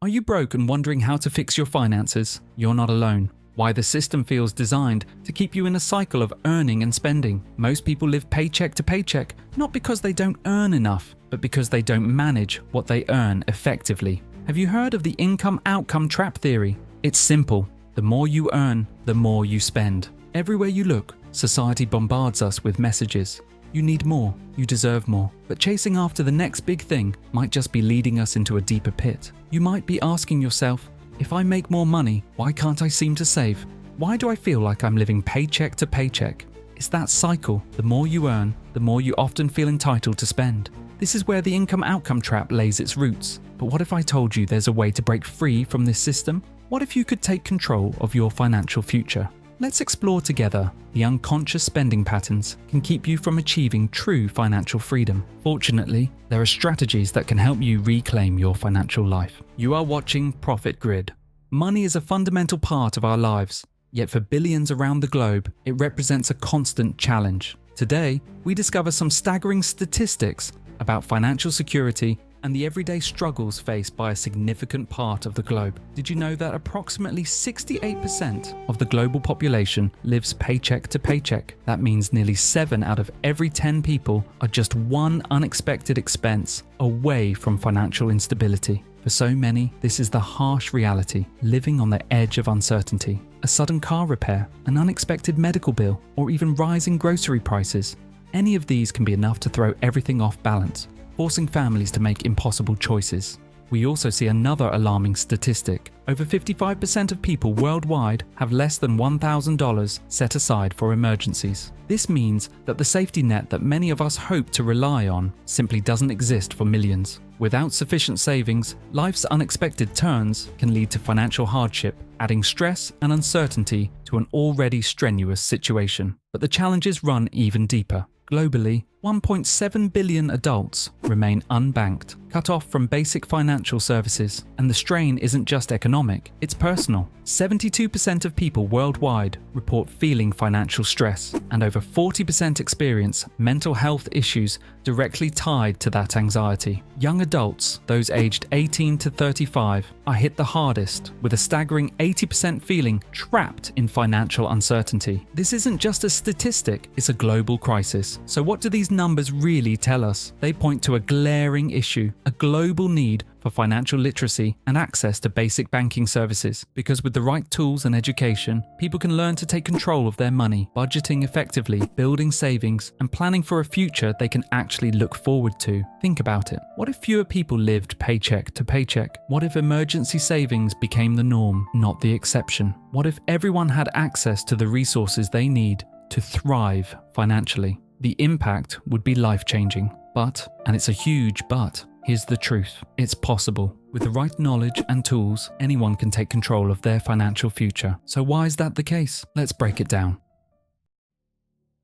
Are you broke and wondering how to fix your finances? You're not alone. Why the system feels designed to keep you in a cycle of earning and spending. Most people live paycheck to paycheck, not because they don't earn enough, but because they don't manage what they earn effectively. Have you heard of the income-outcome trap theory? It's simple. The more you earn, the more you spend. Everywhere you look, society bombards us with messages. You need more, you deserve more. But chasing after the next big thing might just be leading us into a deeper pit. You might be asking yourself, if I make more money, why can't I seem to save? Why do I feel like I'm living paycheck to paycheck? It's that cycle. The more you earn, the more you often feel entitled to spend. This is where the income-outcome trap lays its roots. But what if I told you there's a way to break free from this system? What if you could take control of your financial future? Let's explore together. The unconscious spending patterns can keep you from achieving true financial freedom. Fortunately, there are strategies that can help you reclaim your financial life. You are watching Profit Grid. Money is a fundamental part of our lives, yet for billions around the globe, it represents a constant challenge. Today, we discover some staggering statistics about financial security and the everyday struggles faced by a significant part of the globe. Did you know that approximately 68% of the global population lives paycheck to paycheck? That means nearly 7 out of every 10 people are just one unexpected expense away from financial instability. For so many, this is the harsh reality, living on the edge of uncertainty. A sudden car repair, an unexpected medical bill, or even rising grocery prices. Any of these can be enough to throw everything off balance, forcing families to make impossible choices. We also see another alarming statistic. Over 55% of people worldwide have less than $1,000 set aside for emergencies. This means that the safety net that many of us hope to rely on simply doesn't exist for millions. Without sufficient savings, life's unexpected turns can lead to financial hardship, adding stress and uncertainty to an already strenuous situation. But the challenges run even deeper. Globally, 1.7 billion adults remain unbanked, cut off from basic financial services. And the strain isn't just economic, it's personal. 72% of people worldwide report feeling financial stress, and over 40% experience mental health issues directly tied to that anxiety. Young adults, those aged 18 to 35, are hit the hardest, with a staggering 80% feeling trapped in financial uncertainty. This isn't just a statistic, it's a global crisis. So what do these numbers really tell us? They point to a glaring issue, a global need for financial literacy and access to basic banking services. Because with the right tools and education, people can learn to take control of their money, budgeting effectively, building savings, and planning for a future they can actually look forward to. Think about it. What if fewer people lived paycheck to paycheck? What if emergency savings became the norm, not the exception? What if everyone had access to the resources they need to thrive financially? The impact would be life-changing. But, and it's a huge but, here's the truth. It's possible. With the right knowledge and tools, anyone can take control of their financial future. So why is that the case? Let's break it down.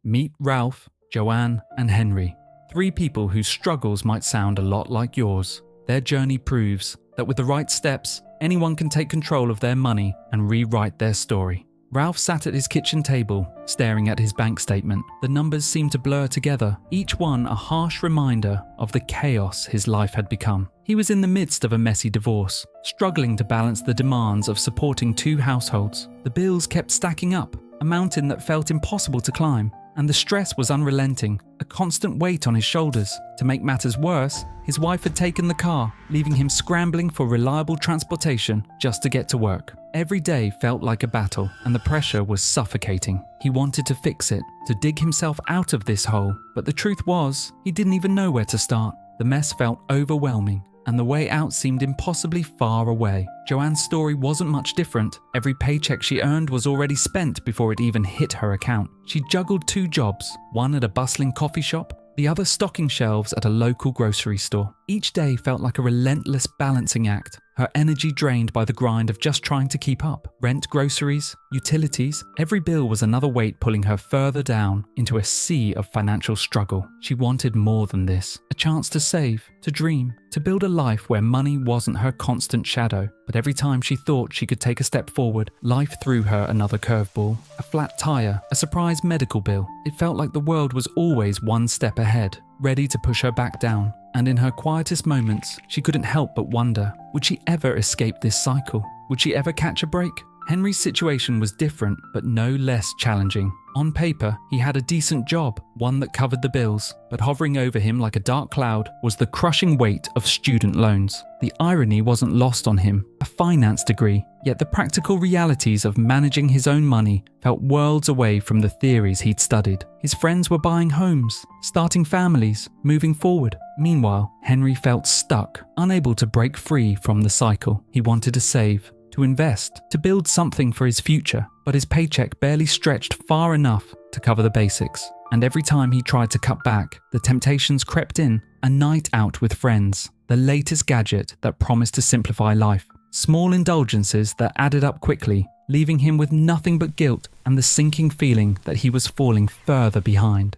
Meet Ralph, Joanne, and Henry. 3 people whose struggles might sound a lot like yours. Their journey proves that with the right steps, anyone can take control of their money and rewrite their story. Ralph sat at his kitchen table, staring at his bank statement. The numbers seemed to blur together, each one a harsh reminder of the chaos his life had become. He was in the midst of a messy divorce, struggling to balance the demands of supporting 2 households. The bills kept stacking up, a mountain that felt impossible to climb, and the stress was unrelenting, a constant weight on his shoulders. To make matters worse, his wife had taken the car, leaving him scrambling for reliable transportation just to get to work. Every day felt like a battle, and the pressure was suffocating. He wanted to fix it, to dig himself out of this hole, but the truth was, he didn't even know where to start. The mess felt overwhelming, and the way out seemed impossibly far away. Joanne's story wasn't much different. Every paycheck she earned was already spent before it even hit her account. She juggled 2 jobs, one at a bustling coffee shop, the other stocking shelves at a local grocery store. Each day felt like a relentless balancing act, her energy drained by the grind of just trying to keep up. Rent, groceries, utilities, every bill was another weight pulling her further down into a sea of financial struggle. She wanted more than this, a chance to save, to dream, to build a life where money wasn't her constant shadow. But every time she thought she could take a step forward, life threw her another curveball, a flat tire, a surprise medical bill. It felt like the world was always one step ahead. ready to push her back down. And in her quietest moments, she couldn't help but wonder, would she ever escape this cycle? Would she ever catch a break? Henry's situation was different, but no less challenging. On paper, he had a decent job, one that covered the bills, but hovering over him like a dark cloud was the crushing weight of student loans. The irony wasn't lost on him, a finance degree, yet the practical realities of managing his own money felt worlds away from the theories he'd studied. His friends were buying homes, starting families, moving forward. Meanwhile, Henry felt stuck, unable to break free from the cycle. He wanted to save, to invest, to build something for his future, but his paycheck barely stretched far enough to cover the basics. And every time he tried to cut back, the temptations crept in: a night out with friends, the latest gadget that promised to simplify life, small indulgences that added up quickly, leaving him with nothing but guilt and the sinking feeling that he was falling further behind.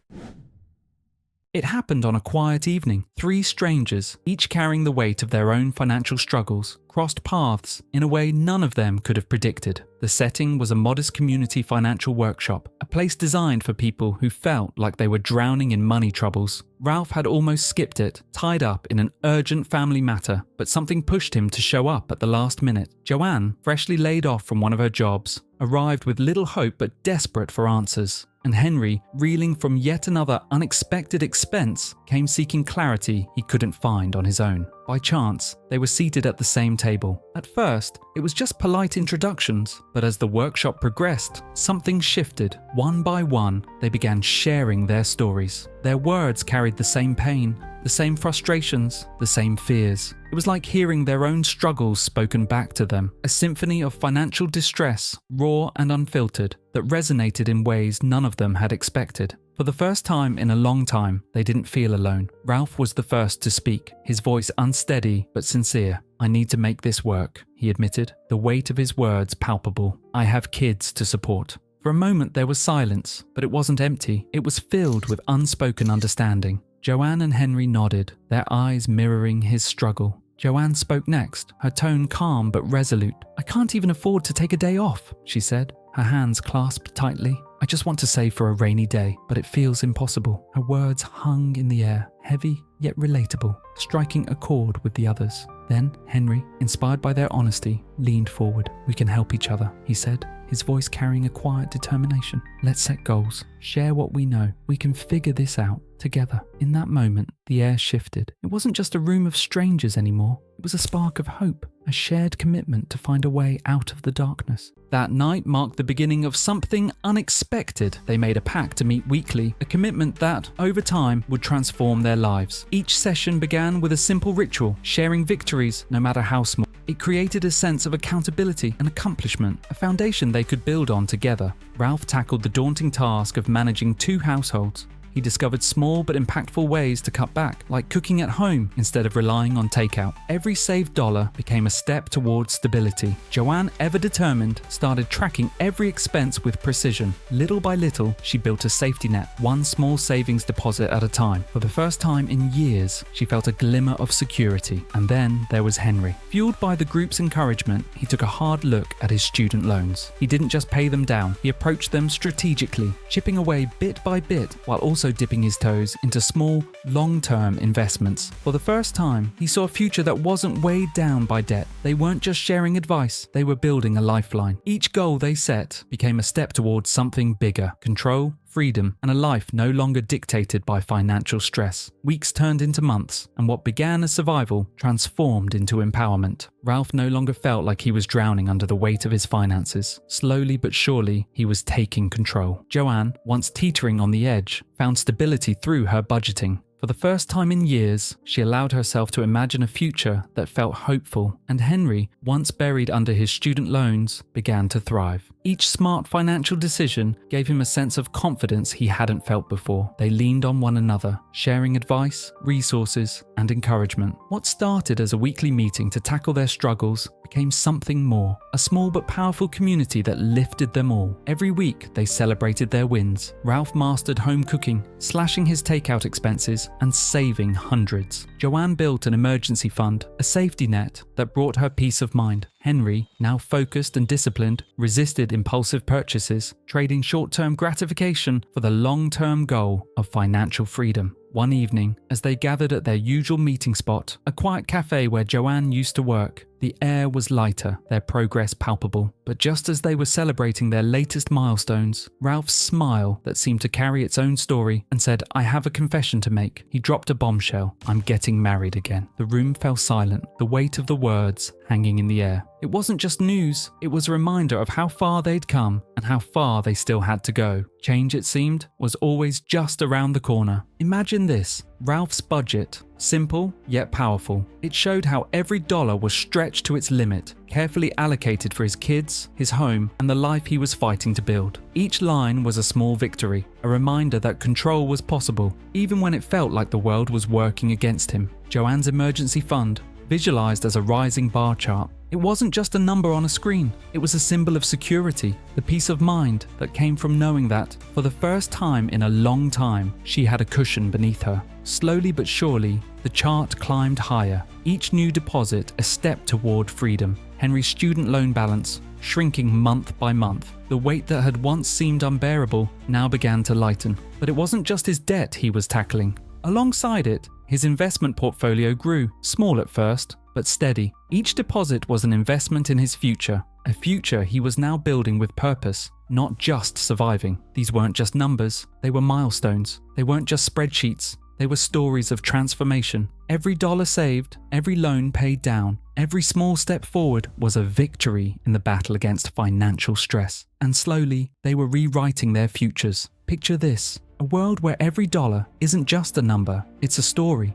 It happened on a quiet evening. 3 strangers, each carrying the weight of their own financial struggles, crossed paths in a way none of them could have predicted. The setting was a modest community financial workshop, a place designed for people who felt like they were drowning in money troubles. Ralph had almost skipped it, tied up in an urgent family matter, but something pushed him to show up at the last minute. Joanne, freshly laid off from one of her jobs, arrived with little hope but desperate for answers. And Henry, reeling from yet another unexpected expense, came seeking clarity he couldn't find on his own. By chance, they were seated at the same table. At first, it was just polite introductions, but as the workshop progressed, something shifted. One by one, they began sharing their stories. Their words carried the same pain, the same frustrations, the same fears. It was like hearing their own struggles spoken back to them, a symphony of financial distress, raw and unfiltered, that resonated in ways none of them had expected. For the first time in a long time, they didn't feel alone. Ralph was the first to speak, his voice unsteady but sincere. "I need to make this work," he admitted, the weight of his words palpable. "I have kids to support." For a moment there was silence, but it wasn't empty. It was filled with unspoken understanding. Joanne and Henry nodded, their eyes mirroring his struggle. Joanne spoke next, her tone calm but resolute. "I can't even afford to take a day off," she said, her hands clasped tightly. "I just want to save for a rainy day, but it feels impossible." Her words hung in the air, heavy yet relatable, striking a chord with the others. Then Henry, inspired by their honesty, leaned forward. "We can help each other," he said, his voice carrying a quiet determination. "Let's set goals, share what we know. We can figure this out together." In that moment, the air shifted. It wasn't just a room of strangers anymore. It was a spark of hope, a shared commitment to find a way out of the darkness. That night marked the beginning of something unexpected. They made a pact to meet weekly, a commitment that, over time, would transform their lives. Each session began with a simple ritual, sharing victories, no matter how small. It created a sense of accountability and accomplishment, a foundation they could build on together. Ralph tackled the daunting task of managing 2 households. He discovered small but impactful ways to cut back, like cooking at home instead of relying on takeout. Every saved dollar became a step towards stability. Joanne, ever determined, started tracking every expense with precision. Little by little, she built a safety net, one small savings deposit at a time. For the first time in years, she felt a glimmer of security. And then there was Henry. Fueled by the group's encouragement, he took a hard look at his student loans. He didn't just pay them down, he approached them strategically, chipping away bit by bit while also dipping his toes into small, long-term investments. For the first time, he saw a future that wasn't weighed down by debt. They weren't just sharing advice, they were building a lifeline. Each goal they set became a step towards something bigger: control, freedom, and a life no longer dictated by financial stress. Weeks turned into months, and what began as survival transformed into empowerment. Ralph no longer felt like he was drowning under the weight of his finances. Slowly but surely, he was taking control. Joanne, once teetering on the edge, found stability through her budgeting. For the first time in years, she allowed herself to imagine a future that felt hopeful, and Henry, once buried under his student loans, began to thrive. Each smart financial decision gave him a sense of confidence he hadn't felt before. They leaned on one another, sharing advice, resources, and encouragement. What started as a weekly meeting to tackle their struggles became something more, a small but powerful community that lifted them all. Every week, they celebrated their wins. Ralph mastered home cooking, slashing his takeout expenses, and saving hundreds. Joanne built an emergency fund, a safety net that brought her peace of mind. Henry, now focused and disciplined, resisted impulsive purchases, trading short-term gratification for the long-term goal of financial freedom. One evening, as they gathered at their usual meeting spot, a quiet cafe where Joanne used to work, the air was lighter, their progress palpable. But just as they were celebrating their latest milestones, Ralph's smile that seemed to carry its own story and said, "I have a confession to make." He dropped a bombshell. "I'm getting married again." The room fell silent, the weight of the words hanging in the air. It wasn't just news, it was a reminder of how far they'd come and how far they still had to go. Change, it seemed, was always just around the corner. Imagine this, Ralph's budget, simple yet powerful. It showed how every dollar was stretched to its limit, carefully allocated for his kids, his home, and the life he was fighting to build. Each line was a small victory, a reminder that control was possible, even when it felt like the world was working against him. Joanne's emergency fund, visualized as a rising bar chart. It wasn't just a number on a screen, it was a symbol of security, the peace of mind that came from knowing that, for the first time in a long time, she had a cushion beneath her. Slowly but surely, the chart climbed higher, each new deposit a step toward freedom. Henry's student loan balance, shrinking month by month. The weight that had once seemed unbearable now began to lighten. But it wasn't just his debt he was tackling. Alongside it, his investment portfolio grew, small at first, but steady. Each deposit was an investment in his future, a future he was now building with purpose, not just surviving. These weren't just numbers, they were milestones. They weren't just spreadsheets, they were stories of transformation. Every dollar saved, every loan paid down, every small step forward was a victory in the battle against financial stress. And slowly, they were rewriting their futures. Picture this. A world where every dollar isn't just a number, it's a story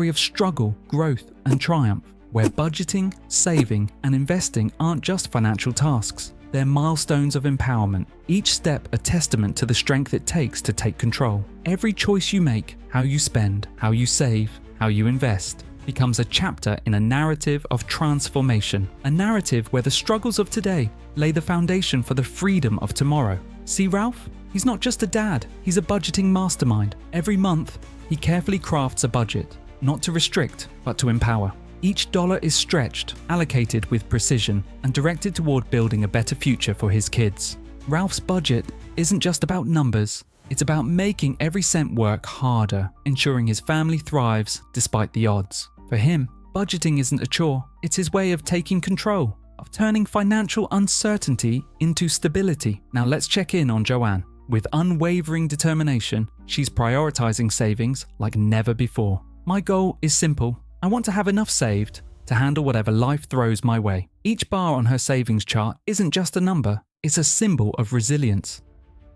of struggle, growth, and triumph, where budgeting, saving, and investing aren't just financial tasks, they're milestones of empowerment, each step a testament to the strength it takes to take control. Every choice you make, how you spend, how you save, how you invest, becomes a chapter in a narrative of transformation, a narrative where the struggles of today lay the foundation for the freedom of tomorrow. See Ralph? He's not just a dad, he's a budgeting mastermind. Every month, he carefully crafts a budget, not to restrict, but to empower. Each dollar is stretched, allocated with precision, and directed toward building a better future for his kids. Ralph's budget isn't just about numbers, it's about making every cent work harder, ensuring his family thrives despite the odds. For him, budgeting isn't a chore, it's his way of taking control, of turning financial uncertainty into stability. Now let's check in on Joanne. With unwavering determination, she's prioritizing savings like never before. "My goal is simple. I want to have enough saved to handle whatever life throws my way." Each bar on her savings chart isn't just a number, it's a symbol of resilience.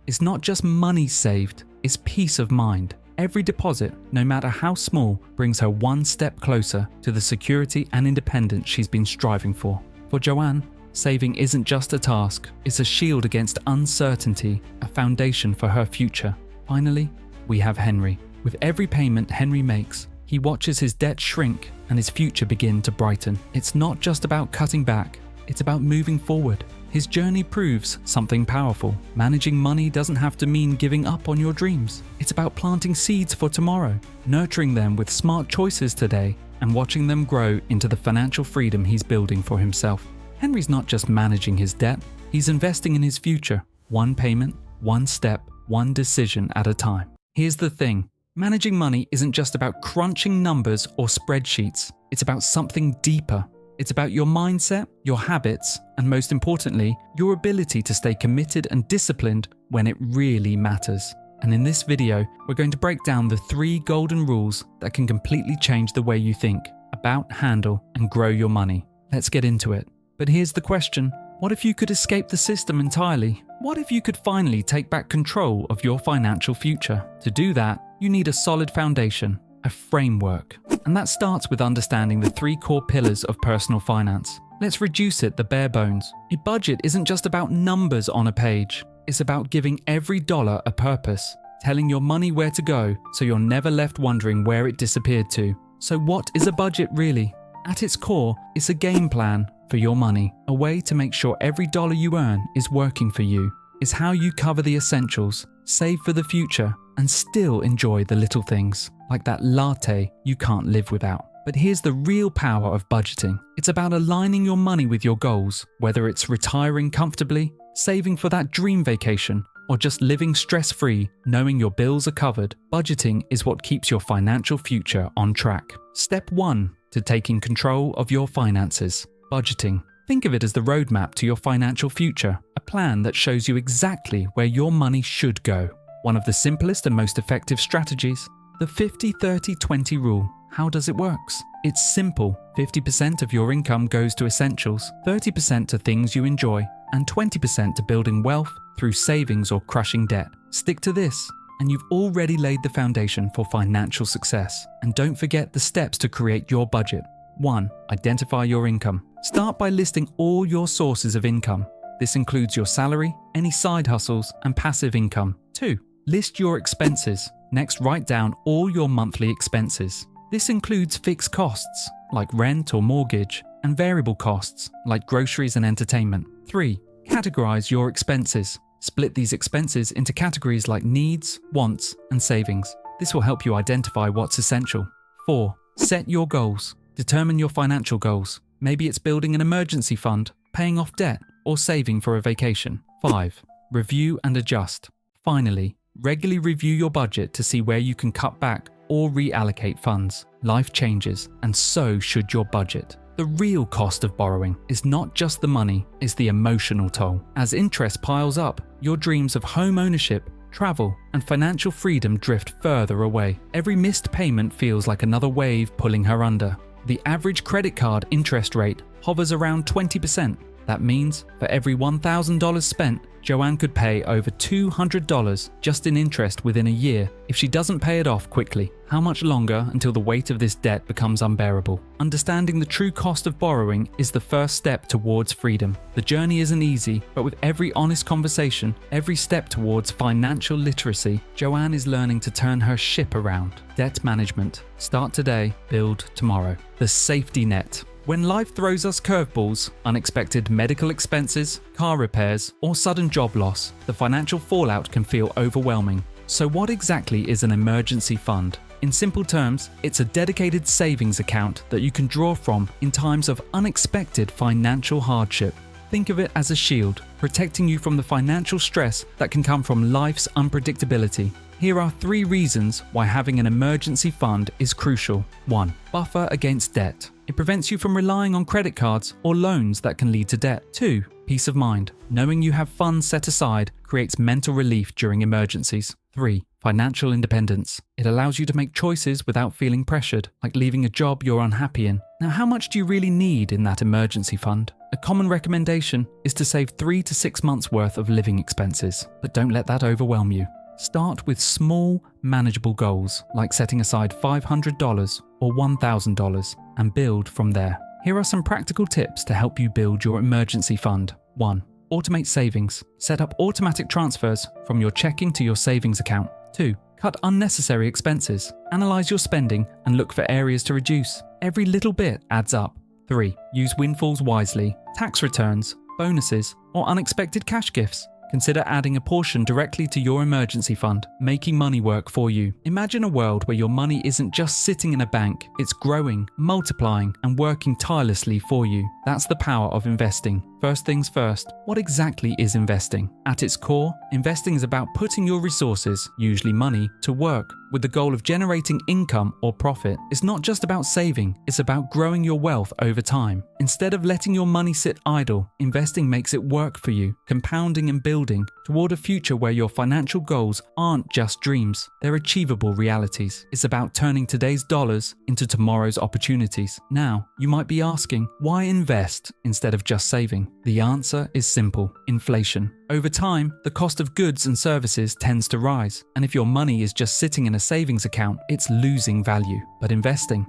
It's not just money saved, it's peace of mind. Every deposit, no matter how small, brings her one step closer to the security and independence she's been striving for. For Joanne, saving isn't just a task, it's a shield against uncertainty, a foundation for her future. Finally, we have Henry. With every payment Henry makes, he watches his debt shrink and his future begin to brighten. It's not just about cutting back, it's about moving forward. His journey proves something powerful. Managing money doesn't have to mean giving up on your dreams. It's about planting seeds for tomorrow, nurturing them with smart choices today, and watching them grow into the financial freedom he's building for himself. Henry's not just managing his debt, he's investing in his future, one payment, one step, one decision at a time. Here's the thing, managing money isn't just about crunching numbers or spreadsheets, it's about something deeper. It's about your mindset, your habits, and most importantly, your ability to stay committed and disciplined when it really matters. And in this video, we're going to break down the 3 golden rules that can completely change the way you think about, handle, and grow your money. Let's get into it. But here's the question, what if you could escape the system entirely? What if you could finally take back control of your financial future? To do that, you need a solid foundation, a framework. And that starts with understanding the 3 core pillars of personal finance. Let's reduce it the bare bones. A budget isn't just about numbers on a page. It's about giving every dollar a purpose, telling your money where to go so you're never left wondering where it disappeared to. So what is a budget really? At its core, it's a game plan for your money, a way to make sure every dollar you earn is working for you. It's how you cover the essentials, save for the future, and still enjoy the little things, like that latte you can't live without. But here's the real power of budgeting. It's about aligning your money with your goals, whether it's retiring comfortably, saving for that dream vacation, or just living stress-free, knowing your bills are covered, budgeting is what keeps your financial future on track. Step 1 to taking control of your finances: budgeting. Think of it as the roadmap to your financial future, a plan that shows you exactly where your money should go. One of the simplest and most effective strategies, the 50-30-20 rule. How does it work? It's simple. 50% of your income goes to essentials, 30% to things you enjoy, and 20% to building wealth through savings or crushing debt. Stick to this, and you've already laid the foundation for financial success. And don't forget the steps to create your budget. 1. Identify your income. Start by listing all your sources of income. This includes your salary, any side hustles, and passive income. 2. List your expenses. Next, write down all your monthly expenses. This includes fixed costs, like rent or mortgage, and variable costs, like groceries and entertainment. 3. Categorize your expenses. Split these expenses into categories like needs, wants, and savings. This will help you identify what's essential. 4. Set your goals. Determine your financial goals. Maybe it's building an emergency fund, paying off debt, or saving for a vacation. 5. Review and adjust. Finally, regularly review your budget to see where you can cut back or reallocate funds. Life changes, and so should your budget. The real cost of borrowing is not just the money, it's the emotional toll. As interest piles up, your dreams of home ownership, travel, and financial freedom drift further away. Every missed payment feels like another wave pulling her under. The average credit card interest rate hovers around 20%. That means for every $1,000 spent, Joanne could pay over $200 just in interest within a year if she doesn't pay it off quickly. How much longer until the weight of this debt becomes unbearable? Understanding the true cost of borrowing is the first step towards freedom. The journey isn't easy, but with every honest conversation, every step towards financial literacy, Joanne is learning to turn her ship around. Debt management. Start today, build tomorrow. The safety net. When life throws us curveballs, unexpected medical expenses, car repairs, or sudden job loss, the financial fallout can feel overwhelming. So what exactly is an emergency fund? In simple terms, it's a dedicated savings account that you can draw from in times of unexpected financial hardship. Think of it as a shield, protecting you from the financial stress that can come from life's unpredictability. Here are 3 reasons why having an emergency fund is crucial. 1. Buffer against debt. It prevents you from relying on credit cards or loans that can lead to debt. 2. Peace of mind. Knowing you have funds set aside creates mental relief during emergencies. 3. Financial independence. It allows you to make choices without feeling pressured, like leaving a job you're unhappy in. Now, how much do you really need in that emergency fund? A common recommendation is to save 3 to 6 months worth of living expenses, but don't let that overwhelm you. Start with small, manageable goals, like setting aside $500 or $1,000, and build from there. Here are some practical tips to help you build your emergency fund. 1. Automate savings. Set up automatic transfers from your checking to your savings account. 2. Cut unnecessary expenses. Analyze your spending and look for areas to reduce. Every little bit adds up. 3. Use windfalls wisely. Tax returns, bonuses, or unexpected cash gifts. Consider adding a portion directly to your emergency fund, making money work for you. Imagine a world where your money isn't just sitting in a bank, it's growing, multiplying, and working tirelessly for you. That's the power of investing. First things first, what exactly is investing? At its core, investing is about putting your resources, usually money, to work with the goal of generating income or profit. It's not just about saving, it's about growing your wealth over time. Instead of letting your money sit idle, investing makes it work for you, compounding and building toward a future where your financial goals aren't just dreams, they're achievable realities. It's about turning today's dollars into tomorrow's opportunities. Now, you might be asking, why invest instead of just saving? The answer is simple: inflation. Over time, the cost of goods and services tends to rise, and if your money is just sitting in a savings account, it's losing value. But investing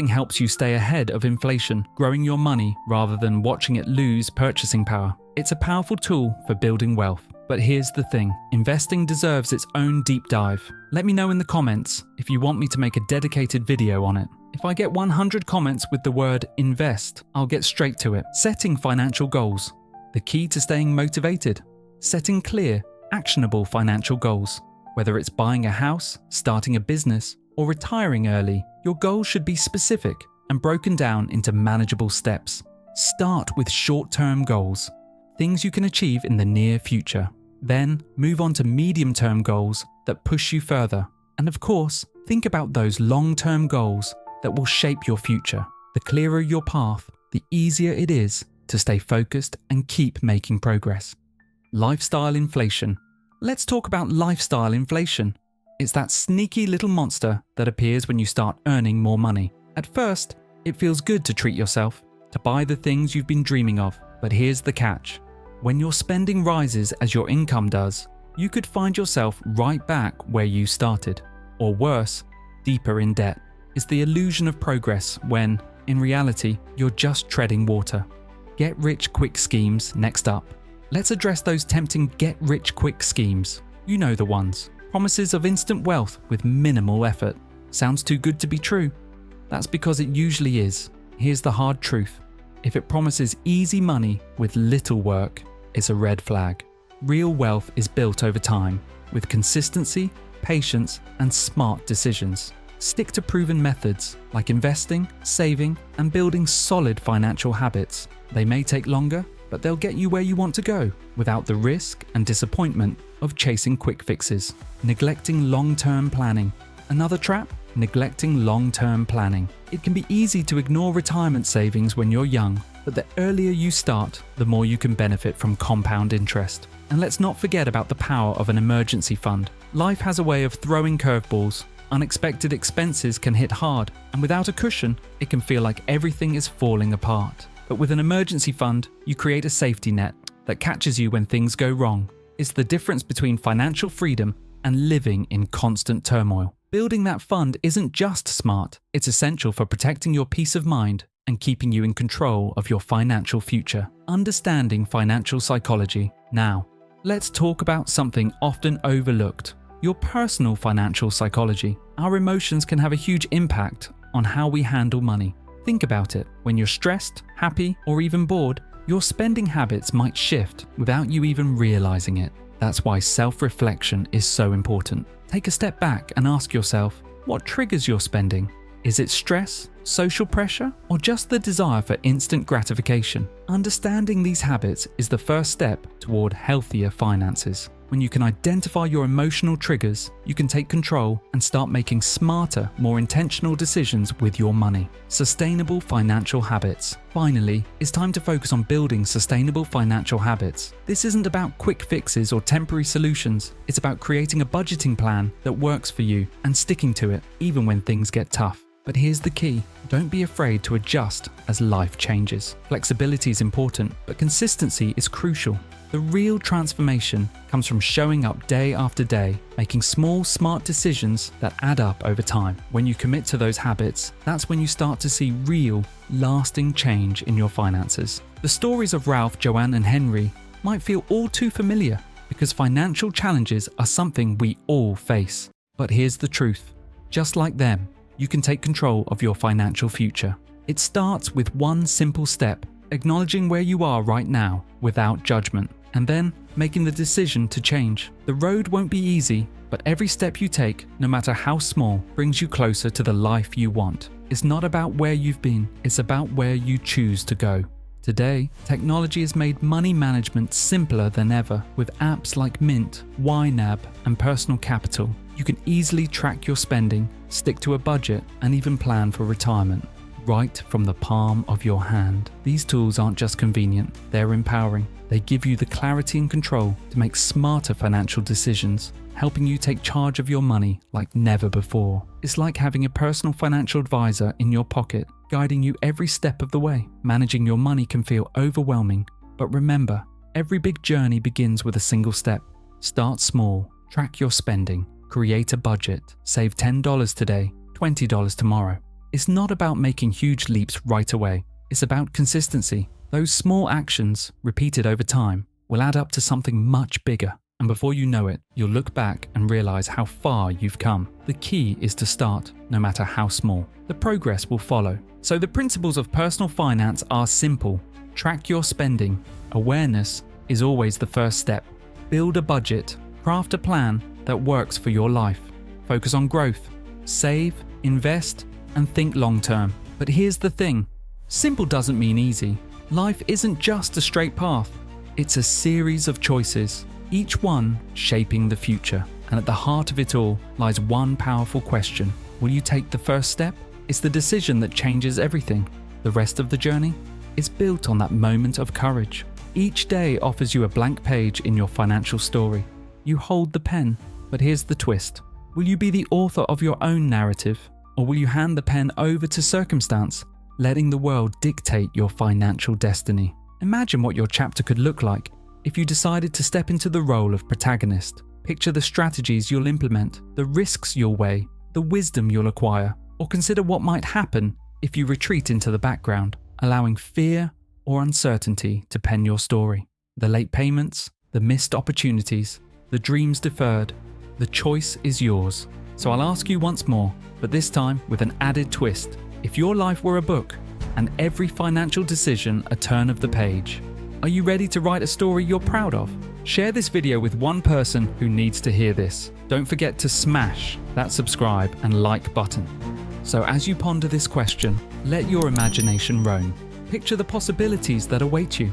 helps you stay ahead of inflation, growing your money rather than watching it lose purchasing power. It's a powerful tool for building wealth. But here's the thing, investing deserves its own deep dive. Let me know in the comments if you want me to make a dedicated video on it. If I get 100 comments with the word invest, I'll get straight to it. Setting financial goals. The key to staying motivated. Setting clear, actionable financial goals. Whether it's buying a house, starting a business, or retiring early, your goals should be specific and broken down into manageable steps. Start with short-term goals, things you can achieve in the near future. Then move on to medium-term goals that push you further. And of course, think about those long-term goals that will shape your future. The clearer your path, the easier it is to stay focused and keep making progress. Lifestyle inflation. Let's talk about lifestyle inflation. It's that sneaky little monster that appears when you start earning more money. At first, it feels good to treat yourself, to buy the things you've been dreaming of. But here's the catch. When your spending rises as your income does, you could find yourself right back where you started. Or worse, deeper in debt. It's the illusion of progress when, in reality, you're just treading water. Get-rich-quick schemes next up. Let's address those tempting get-rich-quick schemes. You know the ones. Promises of instant wealth with minimal effort. Sounds too good to be true? That's because it usually is. Here's the hard truth. If it promises easy money with little work, it's a red flag. Real wealth is built over time, with consistency, patience, and smart decisions. Stick to proven methods like investing, saving, and building solid financial habits. They may take longer, but they'll get you where you want to go without the risk and disappointment of chasing quick fixes. Neglecting long-term planning. Another trap? Neglecting long-term planning. It can be easy to ignore retirement savings when you're young, but the earlier you start, the more you can benefit from compound interest. And let's not forget about the power of an emergency fund. Life has a way of throwing curveballs. Unexpected expenses can hit hard, and without a cushion, it can feel like everything is falling apart. But with an emergency fund, you create a safety net that catches you when things go wrong. It's the difference between financial freedom and living in constant turmoil. Building that fund isn't just smart, it's essential for protecting your peace of mind and keeping you in control of your financial future. Understanding financial psychology. Now, let's talk about something often overlooked: your personal financial psychology. Our emotions can have a huge impact on how we handle money. Think about it. When you're stressed, happy, or even bored, your spending habits might shift without you even realizing it. That's why self-reflection is so important. Take a step back and ask yourself, what triggers your spending? Is it stress, social pressure, or just the desire for instant gratification? Understanding these habits is the first step toward healthier finances. When you can identify your emotional triggers, you can take control and start making smarter, more intentional decisions with your money. Sustainable financial habits. Finally, it's time to focus on building sustainable financial habits. This isn't about quick fixes or temporary solutions. It's about creating a budgeting plan that works for you and sticking to it, even when things get tough. But here's the key. Don't be afraid to adjust as life changes. Flexibility is important, but consistency is crucial. The real transformation comes from showing up day after day, making small, smart decisions that add up over time. When you commit to those habits, that's when you start to see real, lasting change in your finances. The stories of Ralph, Joanne, and Henry might feel all too familiar because financial challenges are something we all face. But here's the truth. Just like them, you can take control of your financial future. It starts with one simple step: acknowledging where you are right now without judgment, and then making the decision to change. The road won't be easy, but every step you take, no matter how small, brings you closer to the life you want. It's not about where you've been, it's about where you choose to go. Today, technology has made money management simpler than ever. With apps like Mint, YNAB, and Personal Capital, you can easily track your spending, stick to a budget, and even plan for retirement, right from the palm of your hand. These tools aren't just convenient, they're empowering. They give you the clarity and control to make smarter financial decisions, helping you take charge of your money like never before. It's like having a personal financial advisor in your pocket, guiding you every step of the way. Managing your money can feel overwhelming, but remember, every big journey begins with a single step. Start small, track your spending, create a budget, save $10 today, $20 tomorrow. It's not about making huge leaps right away. It's about consistency. Those small actions, repeated over time, will add up to something much bigger. And before you know it, you'll look back and realize how far you've come. The key is to start, no matter how small. The progress will follow. So the principles of personal finance are simple. Track your spending. Awareness is always the first step. Build a budget. Craft a plan that works for your life. Focus on growth. Save, invest, and think long term. But here's the thing. Simple doesn't mean easy. Life isn't just a straight path. It's a series of choices. each one shaping the future. And at the heart of it all lies one powerful question. Will you take the first step? It's the decision that changes everything. The rest of the journey is built on that moment of courage. Each day offers you a blank page in your financial story. You hold the pen, but here's the twist. Will you be the author of your own narrative, or will you hand the pen over to circumstance, letting the world dictate your financial destiny? Imagine what your chapter could look like if you decided to step into the role of protagonist. Picture the strategies you'll implement, the risks you'll weigh, the wisdom you'll acquire, or consider what might happen if you retreat into the background, allowing fear or uncertainty to pen your story. The late payments, the missed opportunities, the dreams deferred, the choice is yours. So I'll ask you once more, but this time with an added twist. If your life were a book and every financial decision a turn of the page, are you ready to write a story you're proud of? Share this video with one person who needs to hear this. Don't forget to smash that subscribe and like button. So as you ponder this question, let your imagination roam. Picture the possibilities that await you.